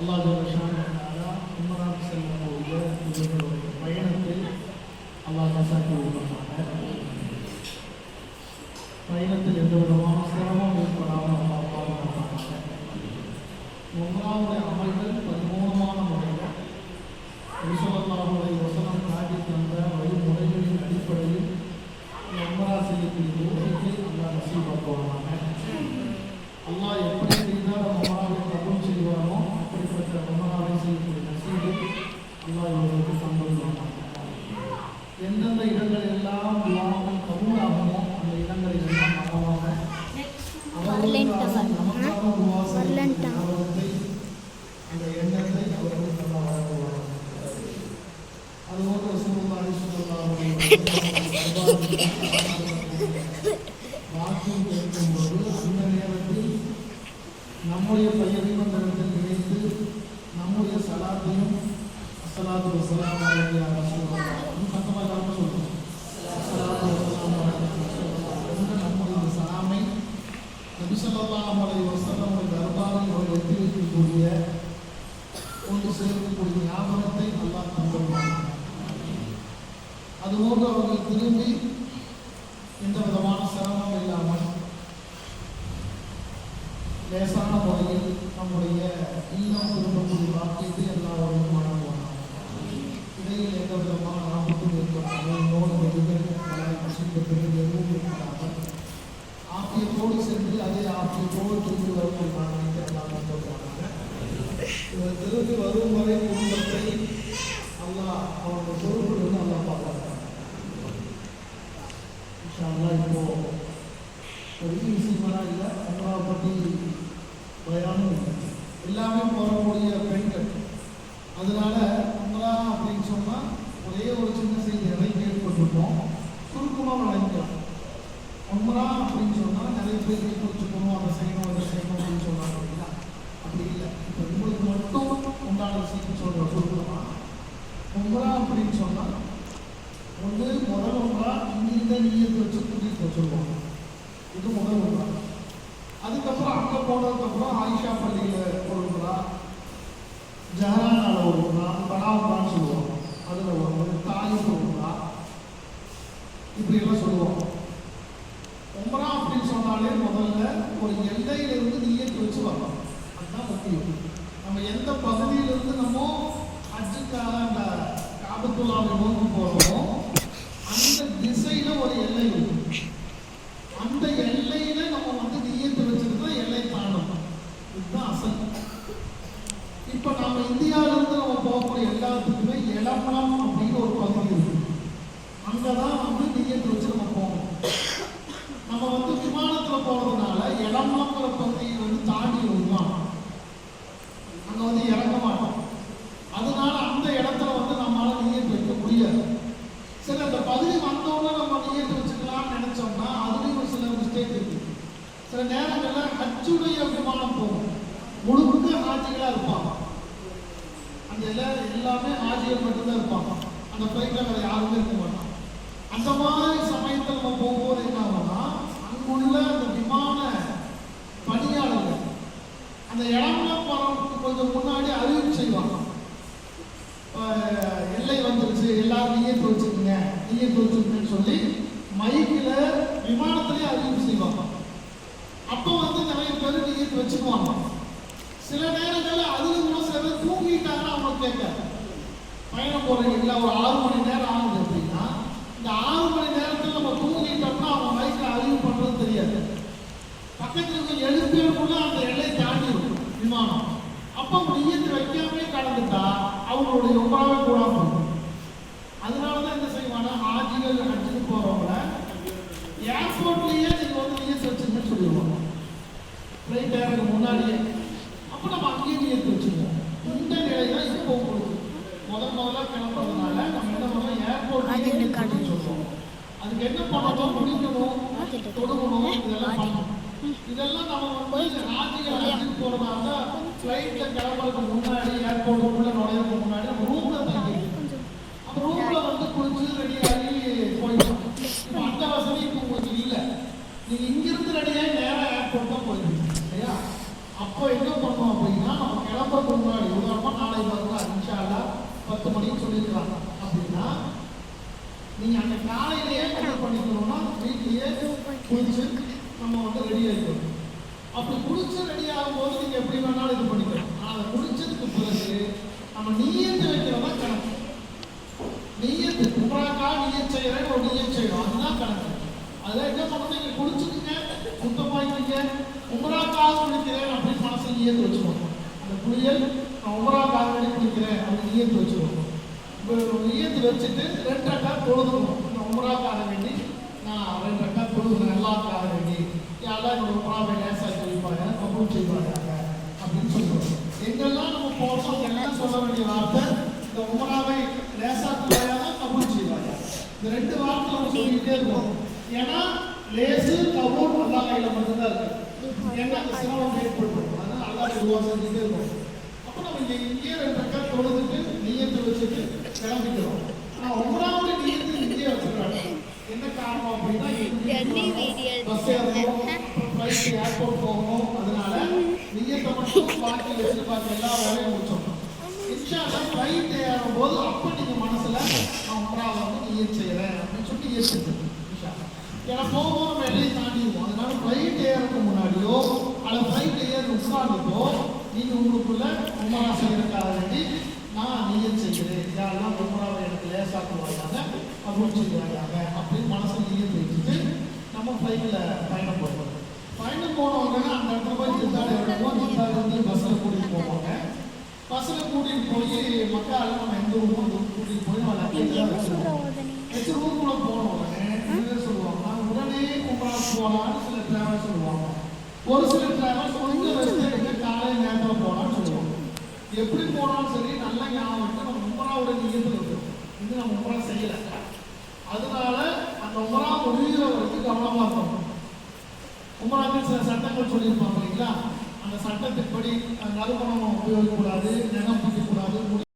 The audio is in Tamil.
அல்லாஹ் உம்மராவுக்கு செல்லக்கூடிய இவர்களுடைய பயணத்தில் அல்லாஹ் நசாக்கி விடுவாங்க. பயணத்தில் எந்த விதமான சிரமம் ஏற்படாமல் அல்லாஹ் பாதுகாப்பாங்க. உம்மராவுடைய அமல்கள் பரிபூர்ணமான முறையில் ஸல்லல்லாஹு வஸல்லம் காட்டி தந்த வழிமுறைகளின் அடிப்படையில் உம்ரா செய்யக்கூடிய தௌஃபீக்கை அல்லாஹ் நசீபாக்குவாங்க. அல்லாஹ் எப்படி செய்தால் உம்ராவை கபூல் செய்வானோ அப்படிப்பட்ட உம்ராவை செய்யக்கூடிய நசீபை அல்லாஹ் இவர்களுக்கு தந்துள்ளான். எந்தெந்த இடங்கள் எல்லாம் துஆக்கள் கபூல் ஆகுமோ அந்த இடங்களில் எல்லாம் மகமாக நமக்காக துஆ செய்யக்கூடிய அந்த எண்ணத்தை அவர்கள் தந்த வழங்குவார்கள். அதுபோன்று ரசூலுல்லாஹி ஸல்லல்லாஹு அலைஹி வஸல்லம் வாக்கியம் கேட்கும்போது அந்த நேரத்தில் நம்முடைய பெயரையும் அந்த இடத்தில் நினைத்து நம்முடைய சலாத்தையும் அஸ்ஸலாத்து வஸ்ஸலாமு அலைஹி ரசூலுல்லாஹ் சத்தமாக எல்லாரும் சொல்லுவோம். அஸ்ஸலாத்து வஸ்ஸலாமு அலைஹி ரசூலுல்லாஹ் என்ற நம்முடைய சலாமை நபி ஸல்லல்லாஹு அலைஹி வஸல்லம் தர்பாரில் அவர்கள் எத்தி வைக்கக்கூடிய கொண்டு சேர்க்கக்கூடிய ஞாபகத்தை அல்லாஹ் தந்துள்ளார். அதுபோன்று அவர்கள் திரும்பி எந்த விதமான சிரமம் இல்லாமல் லேசான முறையில் நம்முடைய இல்லம் திரும்பக்கூடிய வாக்கியத்தை எல்லாரும் வழங்குவாங்க. இடையில் எந்த விதமான ஆபத்தும் ஏற்பட்டாலும் நோய் நொடிகள் கசிப்பதற்கு எதுவும் ஏற்படாமல் ஆக்கியத்தோடு சென்று அதே ஆக்கியத்தோடு திரும்பி வரக்கூடிய காரணத்தை எல்லாம் சொல்றாங்க. இவர் திரும்பி வரும் வரை குடும்பத்தை அல்லாஹ் அவருடைய பொறுப்பிலிருந்து அல்லாஹ் பார்ப்பாங்க. இப்போ பெரிய விஷயமெல்லாம் இல்லை, உம்ராவை பற்றி பயானும் இல்லை, எல்லாமே போகக்கூடிய பெண்கள். அதனால உம்ரா அப்படின்னு சொன்னால் ஒரே ஒரு சின்ன செய்தி எதையும் கேள்விப்பட்டிருப்போம், சுருக்கமாக வழங்கிக்கலாம். உம்ரா அப்படின்னு சொன்னால் நிறைய பேர் குறிச்சுக்கணும், அதை செய்யணும் இதை செய்யணும் அப்படின்னு சொன்னாங்க அப்படின்னா அப்படி இல்லை. இப்போ உங்களுக்கு மட்டும் உண்டான விஷயத்தை சொல்கிற சுருக்கமாக உம்ரா அப்படின்னு சொன்னால் ஒன்று முதல் உம்ரா இங்கிருந்த நீயத்தை வச்சு கூட்டிகிட்டு வச்சுருவாங்க. இது முதல் உம்ரா. அதுக்கப்புறம் அங்கே போனதுக்கப்புறம் ஆயிஷா பள்ளியில் ஒரு உம்ரா, ஜஹரானால ஒரு உம்ரா, பனா உம்ரான்னு சொல்லுவாங்க, அதில் ஒரு தாயிஃப் உம்ரா, இப்படியெல்லாம் சொல்லுவாங்க. உம்ரா அப்படின்னு சொன்னாலே முதல்ல ஒரு எல்லையிலிருந்து நீயத்தை வச்சு வரணும். அதுதான் முக்கியம். நம்ம எந்த பகுதியிலிருந்து நம்ம ஹஜ்ஜுக்காக அந்த காபத்துல்லாவை நோக்கி போகிறோமோ அந்த திசையில ஒரு எல்லை இருக்கு. அந்த எல்லையில நம்ம நீயத்தை வச்சிருந்தா எல்லை தாண்டணும். இதுதான் அசல். இப்ப நம்ம இந்தியாவிலிருந்து நம்ம போகக்கூடிய எல்லாத்துக்குமே எளமலம் அப்படின்னு ஒரு பகுதி இருக்கு. அங்கதான் நீயத்தை வச்சு நம்ம போகணும். நம்ம விமானத்துல போறதுனால எளமலங்கிற பகுதியை தாண்டி ஒரு விமானம் அங்க இறங்க மாட்டோம். அதனால அந்த இடத்துல நம்மளால நீயத்தை வைக்க முடியாது. சில இந்த பகுதி வந்தோம்னா நம்ம நீயத்தை வச்சுக்கலாம்னு நினைச்சோம்னா அதுலேயும் ஒரு சில மிஸ்டேக் இருக்கு. சில நேரங்களில் ஹஜ்ஜுடைய விமானம் போகும், முழுக்க ஹாஜிகளாக இருப்பாங்க. அந்த எல்லாமே ஹாஜிகள் மட்டும்தான் இருப்பாங்க. அந்த ஃப்ளைட்டில் வேறு யாருமே இருக்க மாட்டாங்க. அந்த மாதிரி சமயத்தில் நம்ம போகும்போது என்ன ஆகும்னா அங்குள்ள அந்த விமான பணியாளர்கள் அந்த இடம்லாம் போகிறதுக்கு கொஞ்சம் முன்னாடி அறிவிப்பு செய்வாங்க. எல்லை வந்துருச்சு, எல்லாரும் நீயத்து வச்சுருக்குன்னு சொல்லி மைக்கில் விமானத்திலேயே அறிவிப்பு செய்வாங்க. அப்போ நிறைய பேர் நீயத்து வச்சுக்குவாங்க. சில நேரங்களில் அதில் கூட சில பேர் தூங்கிட்டாங்கன்னா அவங்க கேட்காது. பயணம் போகிறீங்களா ஒரு 6 மணி நேரம் ஆகுது அப்படின்னா இந்த 6 மணி நேரத்தில் நம்ம தூங்கிட்டோம்னா அவங்க மைக்கில் அறிவு பண்ணுறது தெரியாது. பக்கத்தில் எழுப்பியக்குள்ள அந்த எல்லை தாண்டி இருக்கும் விமானம். அப்போ நீயத்து வைக்காமே கடந்துட்டா அவங்களுடைய உம்ராவே கூடாம இருக்கும். அதனாலதான் என்ன செய்வாங்க, ஹாஜிகள் ஹஜ்ஜுக்கு போறவங்கள ஏர்போர்ட்லயே நீங்க நீயத்து வச்சுருங்கன்னு சொல்லிடுவாங்க, ஃப்ளைட் ஏறதுக்கு முன்னாடியே. அப்போ நம்ம அங்கேயே நீயத்து வச்சுருவோம். இந்த நிலை தான் இப்போ உங்களுக்கு முதல்ல கிளம்புறதுனால நம்ம என்ன பண்ணோம், ஏர்போர்ட் சொல்லுவோம். அதுக்கு என்ன பண்ணணும், குடிக்கணும், தொடுக்கணும், இதெல்லாம் பண்ணணும். இதெல்லாம் நம்ம ஹாஜிகள் ஹஜ்ஜுக்கு போறதால ஃப்ளைட்ல கிளம்புறதுக்கு முன்னாடி ஏர்போர்ட்டுக்குள்ள நுழையிறதுக்கு முன்னாடி நம்ம ரூம்ல தங்கிடுவோம். அந்த ரூம்ல குளிச்சு ரெடியாகி போயிடும். இப்போ அந்த வசதி இப்போ உங்களுக்கு இல்லை. நீங்க இங்கிருந்து ரெடியாகி நேராக ஏர்போர்ட் தான் போயிடுவீங்க இல்லையா? அப்போ என்ன பண்ணோம் அப்படின்னா நம்ம கிளம்புறதுக்கு முன்னாடி 10 மணிக்கு சொல்லியிருக்காங்க அப்படின்னா நீங்கள் அந்த காலையிலேயே என்ன பண்ணிக்கணும்னா வீட்லேயே குளிச்சு நம்ம வந்து ரெடி ஆகிக்கணும். அப்படி குளிச்சு ரெடி ஆகும்போது நீங்கள் எப்படி வேணாலும் இது பண்ணிக்கலாம். ஆனால் அதை குளிச்சதுக்கு பிறகு நம்ம நீயத்து வைக்கிறதா கணக்கு. நீயத்து உமராக்கா நீயத் செய்கிறேன்னு ஒரு நீயத் செய்யணும், அதுதான் கணக்கு. அதில் என்ன பண்ணணும், நீங்கள் குளிச்சுக்குங்க, சுத்தமாக்கிங்க, உமராக்காக குளிக்கிறேன் அப்படின்னு மனசு நீயத்து வச்சுக்கணும். அந்த குளியல் நான் உமராக்காக வேண்டி குளிக்கிறேன் அப்படின்னு நீயத்து வச்சுக்கணும். இப்போ நீயத்து வச்சுட்டு 2 ரக்காத் தொழுதுக்கணும். இந்த உமராக்காக வேண்டி நான் 2 ரக்காத் தொழுதுறேன், எல்லாருக்காக வேண்டி யாரெல்லாம் என்னோட உமராவை லேசாக வைப்பாங்க, கபூல் செய்வாங்க அப்படின்னு சொல்லுவோம். எங்கெல்லாம் நம்ம போகிறோம் எல்லாம் சொல்ல வேண்டிய வார்த்தை இந்த உமராவை லேசாக்குவாயா கபூல் செய்வாங்க. இந்த 2 வார்த்தை நம்ம சொல்லிக்கிட்டே இருக்கோம். ஏன்னா லேசு கபூல் அல்லா கையில் மட்டும்தான் இருக்கு. ஏன்னா அந்த சிரமம் ஏற்பட்டுரும், அதனால அல்லா உருவா செஞ்சுட்டே இருக்கும். அப்போ நம்ம இங்கேயே 2 ரக்காத் தொழுதுட்டு நீயத்தை வச்சுட்டு கிளம்பிக்கிறோம். ஆனால் உமராவுடைய நீயத்தை இங்கேயே வச்சுக்கிறாங்க. என்ன காரணம் அப்படின்னா பஸ் ஏறணும், ஃப்ளைட் ஏர்போர்ட் போகணும், அதனால நீயத்தை மட்டும் பாக்கி வச்சு பாக்கி எல்லா வேலையும் முடிச்சோம். இன்ஷால்லா ஃப்ளைட் ஏறும்போது அப்போ நீங்கள் மனசில் நான் உமராவை வந்து நீயத் செய்கிறேன் அப்படின்னு சொல்லி ஏற்றுக்கணும். ஏன்னா போகும் நம்ம எல்லையும் தாண்டிடுவோம். அதனால ஃப்ளைட் ஏறதுக்கு முன்னாடியோ அல்லது ஃப்ளைட் ஏறி உட்காந்துட்டோ நீங்கள் உங்களுக்குள்ள உமரா செய்யறதுக்காக வேண்டி நான் நீயத் செய்கிறேன், யாரெல்லாம் உமராவை எனக்கு லேசாக்குவாங்க கபூல் செய்வாங்க அப்படின்னு மனசை நீயத் வச்சுட்டு நம்ம ஃப்ளைட்டில் பயணம் போடுவோம். பயணம் போனவங்கன்னா அந்த இடத்துல போய் ஜித்தால இறங்குவோம். ஜித்தால வந்து பஸ்ஸில் கூட்டிகிட்டு போவாங்க. பஸ்ஸில் கூட்டிகிட்டு போய் மக்கள் நம்ம எந்த ஊருக்கும் கூட்டிகிட்டு போய் நம்ம லக்கேஜெல்லாம் வச்சு ரூம்குள்ளே போன உடனே சொல்லுவாங்க நான் உடனே உமரா போகலான்னு சில டிராவல்ஸ் சொல்லுவாங்க. ஒரு சில டிராவல்ஸ் கொஞ்சம் ரெஸ்ட் எடுக்க காலையில் நேரத்தில் போகலான்னு சொல்லுவாங்க. எப்படி போனாலும் சரி நல்லா ஞாபகம் நம்ம உமராவோட நீயத்தில் இருக்கும். இன்னும் நம்ம உமரா செய்யலை, அதனால அந்த உமரா முடிகிற வரைக்கும் கவனமாக இருக்கணும். உமராவுக்கு சில சட்டங்கள் சொல்லியிருப்பாங்க இல்லைங்களா, அந்த சட்டத்தின்படி நறுமணம் உபயோகிக்கக்கூடாது, நகம் பிடிக்கக்கூடாது,